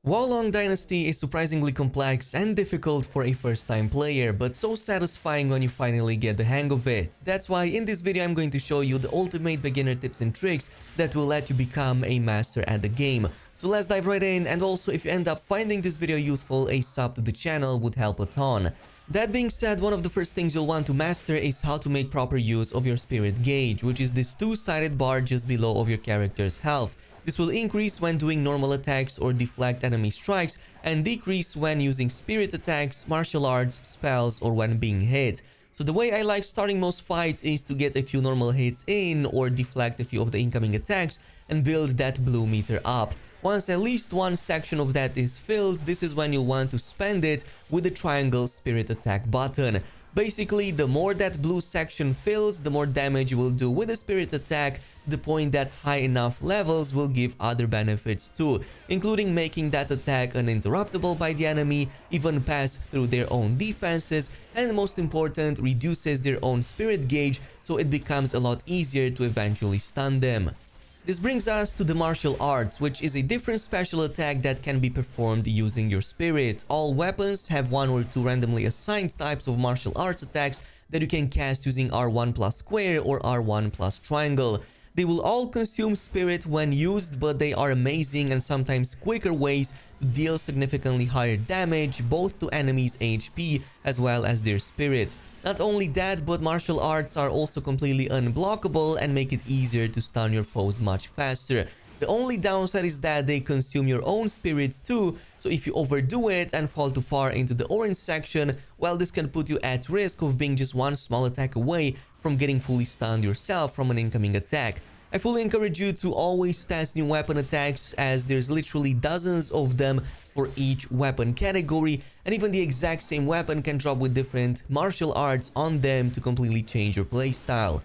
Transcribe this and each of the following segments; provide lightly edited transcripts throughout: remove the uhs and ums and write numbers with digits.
Wulong Dynasty is surprisingly complex and difficult for a first-time player, but so satisfying when you finally get the hang of it. That's why in this video I'm going to show you the ultimate beginner tips and tricks that will let you become a master at the game. So let's dive right in, and also if you end up finding this video useful, a sub to the channel would help a ton. That being said, one of the first things you'll want to master is how to make proper use of your spirit gauge, which is this two-sided bar just below of your character's health. This will increase when doing normal attacks or deflect enemy strikes, and decrease when using spirit attacks, martial arts, spells, or when being hit. So the way I like starting most fights is to get a few normal hits in or deflect a few of the incoming attacks and build that blue meter up. Once at least one section of that is filled, this is when you'll want to spend it with the triangle spirit attack button. Basically, the more that blue section fills, the more damage you will do with the spirit attack, to the point that high enough levels will give other benefits too, including making that attack uninterruptible by the enemy, even pass through their own defenses, and most important, reduces their own spirit gauge, so it becomes a lot easier to eventually stun them. This brings us to the martial arts, which is a different special attack that can be performed using your spirit. All weapons have one or two randomly assigned types of martial arts attacks that you can cast using R1 plus square or R1 plus triangle. They will all consume spirit when used, but they are amazing and sometimes quicker ways to deal significantly higher damage both to enemies' HP as well as their spirit. Not only that, but martial arts are also completely unblockable and make it easier to stun your foes much faster. The only downside is that they consume your own spirit too, so if you overdo it and fall too far into the orange section, well, this can put you at risk of being just one small attack away from getting fully stunned yourself from an incoming attack. I fully encourage you to always test new weapon attacks, as there's literally dozens of them for each weapon category, and even the exact same weapon can drop with different martial arts on them to completely change your playstyle.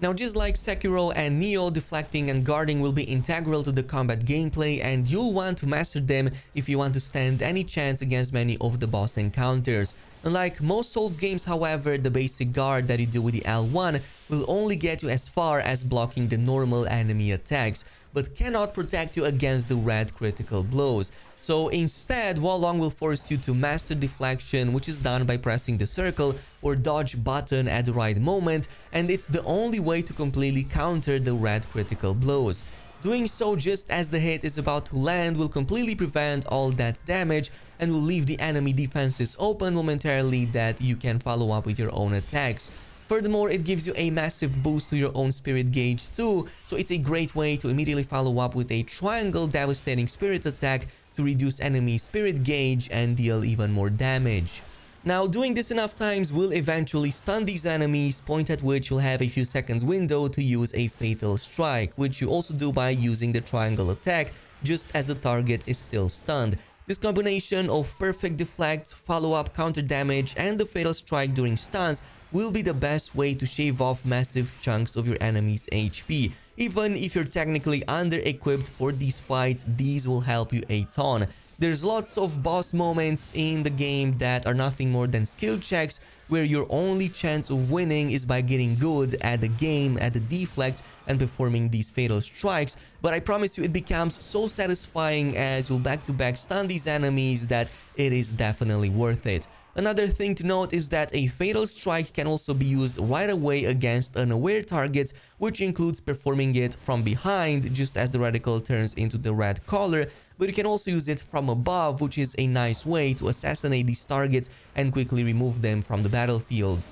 Now, just like Sekiro and Nioh, deflecting and guarding will be integral to the combat gameplay, and you'll want to master them if you want to stand any chance against many of the boss encounters. Unlike most Souls games, however, the basic guard that you do with the L1 will only get you as far as blocking the normal enemy attacks, but cannot protect you against the red critical blows. So instead, Wulong will force you to master deflection, which is done by pressing the circle or dodge button at the right moment, and it's the only way to completely counter the red critical blows. Doing so just as the hit is about to land will completely prevent all that damage and will leave the enemy defenses open momentarily that you can follow up with your own attacks. Furthermore, it gives you a massive boost to your own spirit gauge too, so it's a great way to immediately follow up with a triangle devastating spirit attack to reduce enemy spirit gauge and deal even more damage. Now, doing this enough times will eventually stun these enemies, point at which you'll have a few seconds window to use a fatal strike, which you also do by using the triangle attack just as the target is still stunned. This combination of perfect deflect, follow-up counter damage, and the fatal strike during stuns will be the best way to shave off massive chunks of your enemy's HP. Even if you're technically under-equipped for these fights, these will help you a ton. There's lots of boss moments in the game that are nothing more than skill checks, where your only chance of winning is by getting good at the game, at the deflect, and performing these fatal strikes. But I promise you, it becomes so satisfying as you'll back-to-back stun these enemies that it is definitely worth it. Another thing to note is that a fatal strike can also be used right away against unaware targets, which includes performing it from behind just as the reticle turns into the red color, but you can also use it from above, which is a nice way to assassinate these targets and quickly remove them from the battlefield.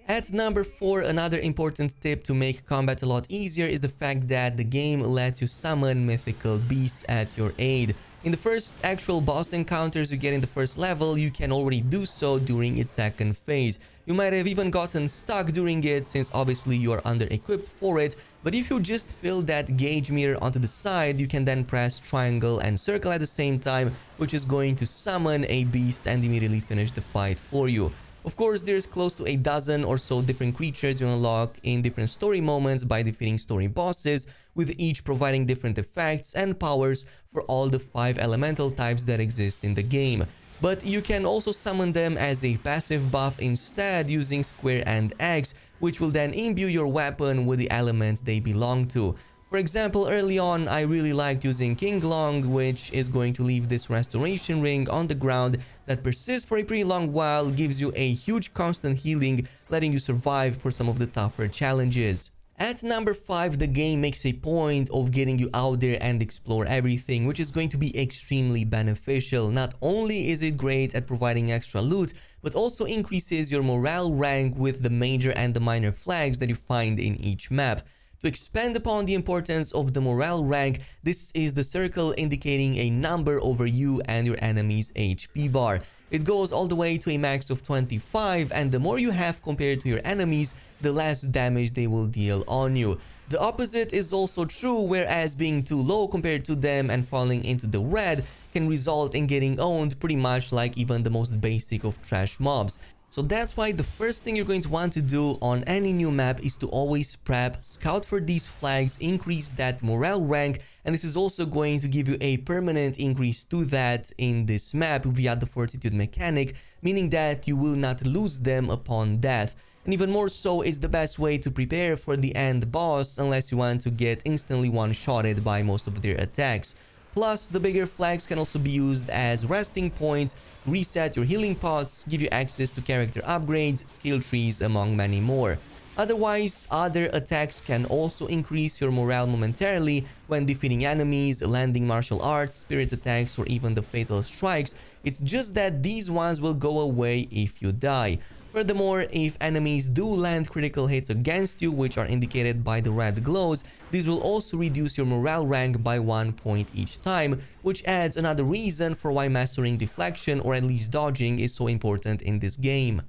At number 4, another important tip to make combat a lot easier is the fact that the game lets you summon mythical beasts at your aid. In the first actual boss encounters you get in the first level, you can already do so during its second phase. You might have even gotten stuck during it, since obviously you are under-equipped for it, but if you just fill that gauge meter onto the side, you can then press triangle and circle at the same time, which is going to summon a beast and immediately finish the fight for you. Of course, there's close to a dozen or so different creatures you unlock in different story moments by defeating story bosses, with each providing different effects and powers for all the 5 elemental types that exist in the game. But you can also summon them as a passive buff instead using square and X, which will then imbue your weapon with the element they belong to. For example, early on, I really liked using King Long, which is going to leave this restoration ring on the ground that persists for a pretty long while, gives you a huge constant healing, letting you survive for some of the tougher challenges. At number 5, the game makes a point of getting you out there and explore everything, which is going to be extremely beneficial. Not only is it great at providing extra loot, but also increases your morale rank with the major and the minor flags that you find in each map. To expand upon the importance of the morale rank, this is the circle indicating a number over you and your enemy's HP bar. It goes all the way to a max of 25, and the more you have compared to your enemies, the less damage they will deal on you. The opposite is also true, whereas being too low compared to them and falling into the red can result in getting owned pretty much like even the most basic of trash mobs. So that's why the first thing you're going to want to do on any new map is to always prep, scout for these flags, increase that morale rank, and this is also going to give you a permanent increase to that in this map via the fortitude mechanic, meaning that you will not lose them upon death. And even more so, it's the best way to prepare for the end boss unless you want to get instantly one-shotted by most of their attacks. Plus, the bigger flags can also be used as resting points, reset your healing pots, give you access to character upgrades, skill trees, among many more. Otherwise, other attacks can also increase your morale momentarily when defeating enemies, landing martial arts, spirit attacks, or even the fatal strikes. It's just that these ones will go away if you die. Furthermore, if enemies do land critical hits against you, which are indicated by the red glows, this will also reduce your morale rank by 1 point each time, which adds another reason for why mastering deflection or at least dodging is so important in this game.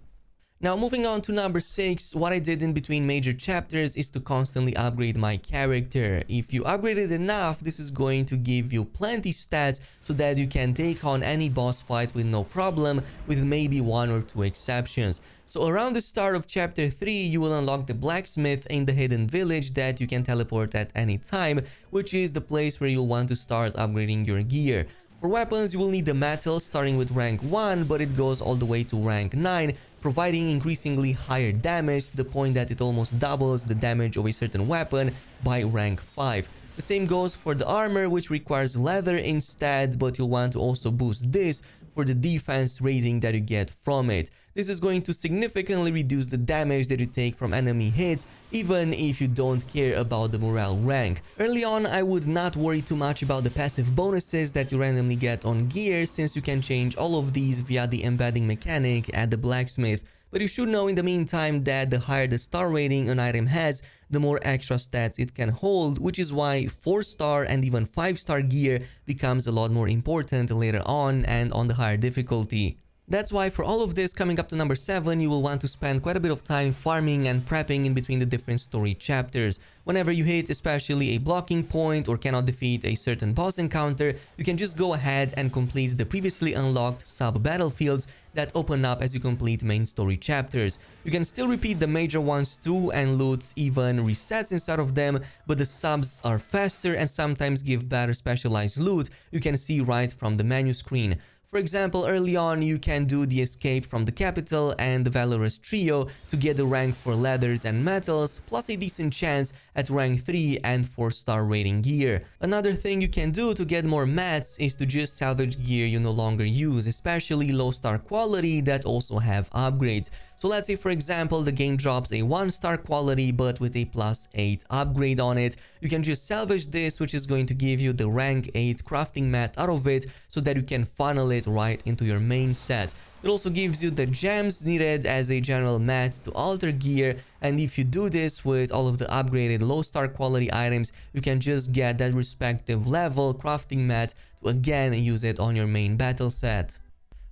Now, moving on to number 6, what I did in between major chapters is to constantly upgrade my character. If you upgrade it enough, this is going to give you plenty stats so that you can take on any boss fight with no problem, with maybe 1 or 2 exceptions. So around the start of chapter 3, you will unlock the blacksmith in the hidden village that you can teleport at any time, which is the place where you'll want to start upgrading your gear. For weapons, you will need the metal starting with rank 1, but it goes all the way to rank 9, providing increasingly higher damage to the point that it almost doubles the damage of a certain weapon by rank 5. The same goes for the armor, which requires leather instead, but you'll want to also boost this for the defense rating that you get from it. This is going to significantly reduce the damage that you take from enemy hits, even if you don't care about the morale rank. Early on, I would not worry too much about the passive bonuses that you randomly get on gear, since you can change all of these via the embedding mechanic at the blacksmith. But you should know in the meantime that the higher the star rating an item has, the more extra stats it can hold, which is why 4-star and even 5-star gear becomes a lot more important later on and on the higher difficulty. That's why for all of this, coming up to number 7, you will want to spend quite a bit of time farming and prepping in between the different story chapters. Whenever you hit especially a blocking point or cannot defeat a certain boss encounter, you can just go ahead and complete the previously unlocked sub-battlefields that open up as you complete main story chapters. You can still repeat the major ones too and loot even resets inside of them, but the subs are faster and sometimes give better specialized loot you can see right from the menu screen. For example, early on, you can do the escape from the capital and the valorous trio to get the rank for leathers and metals, plus a decent chance at rank 3 and 4-star rating gear. Another thing you can do to get more mats is to just salvage gear you no longer use, especially low-star quality that also have upgrades. So let's say, for example, the game drops a 1-star quality but with a +8 upgrade on it. You can just salvage this, which is going to give you the rank 8 crafting mat out of it so that you can funnel it right into your main set. It also gives you the gems needed as a general mat to alter gear, and if you do this with all of the upgraded low-star quality items, you can just get that respective level crafting mat to again use it on your main battle set.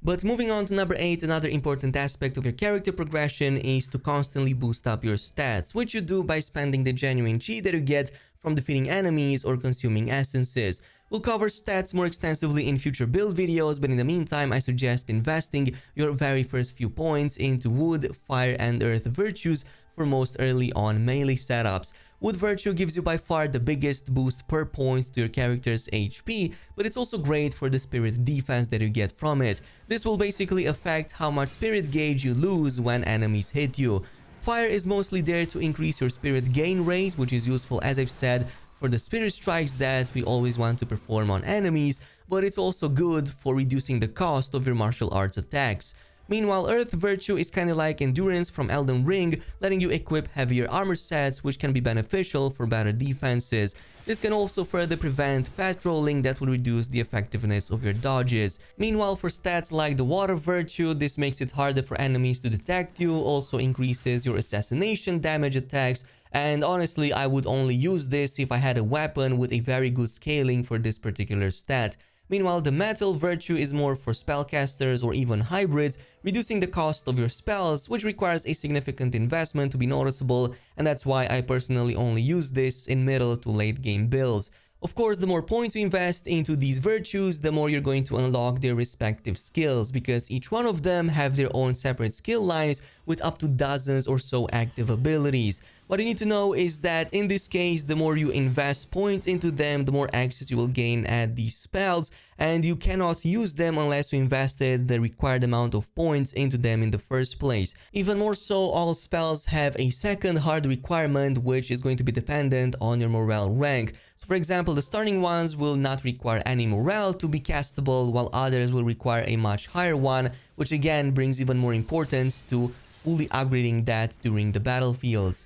But moving on to number 8, another important aspect of your character progression is to constantly boost up your stats, which you do by spending the genuine chi that you get from defeating enemies or consuming essences. We'll cover stats more extensively in future build videos, but in the meantime, I suggest investing your very first few points into wood, fire, and earth virtues for most early on melee setups. Wood Virtue gives you by far the biggest boost per point to your character's HP, but it's also great for the spirit defense that you get from it. This will basically affect how much spirit gauge you lose when enemies hit you. Fire is mostly there to increase your spirit gain rate, which is useful, as I've said, for the spirit strikes that we always want to perform on enemies, but it's also good for reducing the cost of your martial arts attacks. Meanwhile, Earth Virtue is kinda like Endurance from Elden Ring, letting you equip heavier armor sets, which can be beneficial for better defenses. This can also further prevent fat rolling that will reduce the effectiveness of your dodges. Meanwhile, for stats like the Water Virtue, this makes it harder for enemies to detect you, also increases your assassination damage attacks, and honestly, I would only use this if I had a weapon with a very good scaling for this particular stat. Meanwhile, the Metal Virtue is more for spellcasters or even hybrids, reducing the cost of your spells, which requires a significant investment to be noticeable, and that's why I personally only use this in middle to late game builds. Of course, the more points you invest into these virtues, the more you're going to unlock their respective skills, because each one of them have their own separate skill lines with up to dozens or so active abilities. What you need to know is that in this case, the more you invest points into them, the more access you will gain at these spells, and you cannot use them unless you invested the required amount of points into them in the first place. Even more so, all spells have a second hard requirement, which is going to be dependent on your morale rank. So for example, the starting ones will not require any morale to be castable, while others will require a much higher one, which again brings even more importance to fully upgrading that during the battlefields.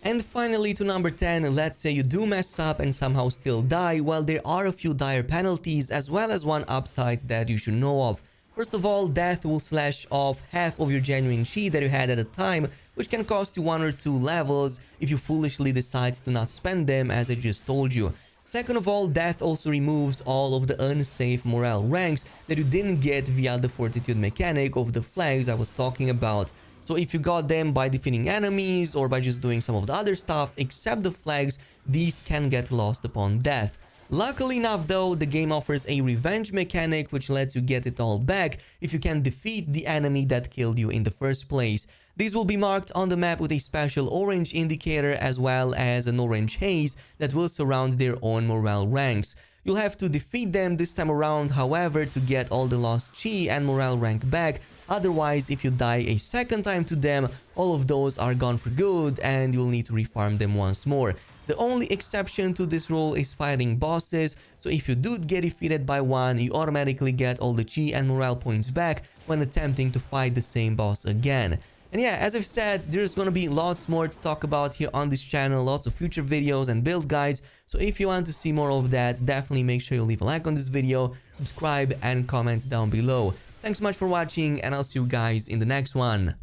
And finally, to number 10, let's say you do mess up and somehow still die. Well, there are a few dire penalties as well as one upside that you should know of. First of all, death will slash off half of your genuine chi that you had at the time, which can cost you 1 or 2 levels if you foolishly decide to not spend them, as I just told you. Second of all, death also removes all of the unsafe morale ranks that you didn't get via the fortitude mechanic of the flags I was talking about. So if you got them by defeating enemies or by just doing some of the other stuff except the flags, these can get lost upon death. Luckily enough though, the game offers a revenge mechanic which lets you get it all back if you can defeat the enemy that killed you in the first place. These will be marked on the map with a special orange indicator as well as an orange haze that will surround their own morale ranks. You'll have to defeat them this time around, however, to get all the lost chi and morale rank back. Otherwise, if you die a second time to them, all of those are gone for good and you'll need to refarm them once more. The only exception to this rule is fighting bosses, so if you do get defeated by one, you automatically get all the chi and morale points back when attempting to fight the same boss again. And yeah, as I've said, there's gonna be lots more to talk about here on this channel, lots of future videos and build guides, so if you want to see more of that, definitely make sure you leave a like on this video, subscribe and comment down below. Thanks so much for watching, and I'll see you guys in the next one.